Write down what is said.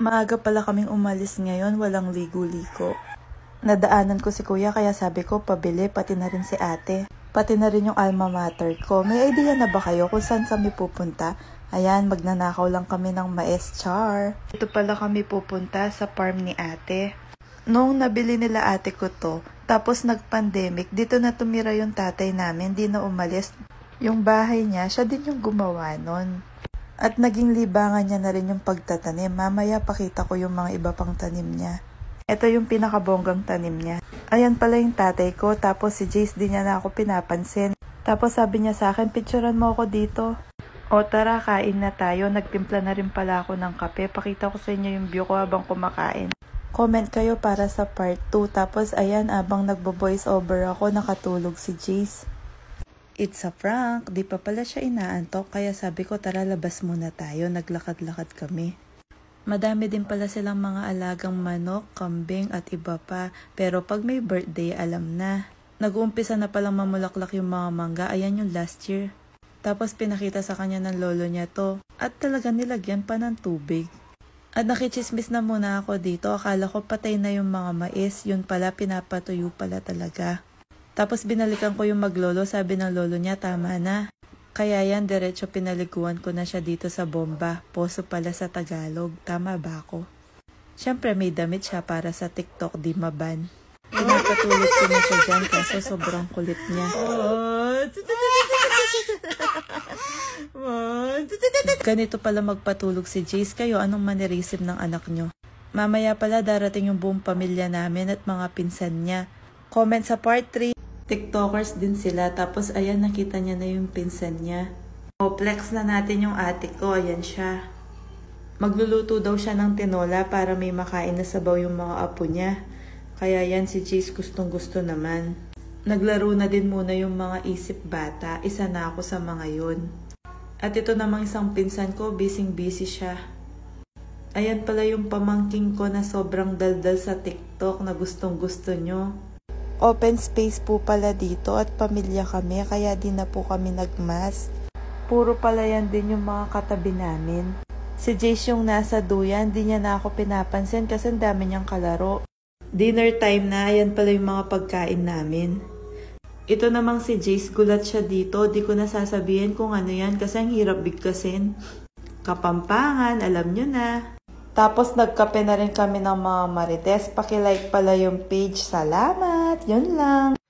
Maaga pala kaming umalis ngayon, walang ligo-liko. Nadaanan ko si kuya kaya sabi ko pabili, pati na rin si ate. Pati na rin yung alma mater ko. May idea na ba kayo kung saan kami pupunta? Ayan, magnanakaw lang kami ng mais, char. Ito pala kami pupunta sa farm ni ate. Noong nabili nila ate ko to, tapos nag-pandemic, dito na tumira yung tatay namin, di na umalis. Yung bahay niya, siya din yung gumawa nun. At naging libangan niya na rin yung pagtatanim. Mamaya pakita ko yung mga iba pang tanim niya. Ito yung pinakabonggang tanim niya. Ayan pala yung tatay ko, tapos si Jace din niya na ako pinapansin. Tapos sabi niya sa akin, picturean mo ako dito. O tara, kain na tayo. Nagtimpla na rin pala ako ng kape. Pakita ko sa inyo yung view ko habang kumakain. Comment kayo para sa part 2. Tapos ayan, abang nagbo-voice over ako, nakatulog si Jace. It's a prank. Di pa pala siya inaantok, kaya sabi ko tara labas muna tayo. Naglakad-lakad kami. Madami din pala silang mga alagang manok, kambing at iba pa. Pero pag may birthday, alam na. Nag-uumpisa na palang mamulaklak yung mga mangga. Ayan yung last year. Tapos pinakita sa kanya ng lolo niya to. At talaga nilagyan pa ng tubig. At nakichismis na muna ako dito. Akala ko patay na yung mga mais. Yun pala, pinapatuyo pala talaga. Tapos binalikan ko yung maglolo, sabi ng lolo niya tama na. Kaya yan, diretso pinaliguan ko na siya dito sa bomba. Poso pala sa Tagalog. Tama ba ako? Siyempre may damit siya para sa TikTok, di maban. Pinapatulog ko na siya dyan kasi sobrang kulit niya. Ganito pala magpatulog si Jace. Kayo, anong manirisip ng anak nyo? Mamaya pala darating yung buong pamilya namin at mga pinsan niya. Comment sa part 3. TikTokers din sila. Tapos ayan, nakita niya na yung pinsan niya. O, flex na natin yung ate ko. Ayan siya. Magluluto daw siya ng tinola para may makain na sabaw yung mga apo niya. Kaya yan, si Jace gustong gusto naman. Naglaro na din muna yung mga isip bata. Isa na ako sa mga yun. At ito namang isang pinsan ko, busy siya. Ayan pala yung pamangking ko na sobrang daldal sa TikTok na gustong gusto nyo. Open space po pala dito at pamilya kami kaya di na po kami nagmas. Puro pala yan din yung mga katabi namin. Si Jace yung nasa duyan, di niya na ako pinapansin kasi ang dami niyang kalaro. Dinner time na, ayan pala yung mga pagkain namin. Ito namang si Jace, gulat siya dito. Di ko na sasabihin kung ano yan kasi ang hirap bigkasin. Kapampangan, alam nyo na. Tapos nagkape na rin kami ng mga marites. Paki-like pala yung page. Salamat! Yun lang.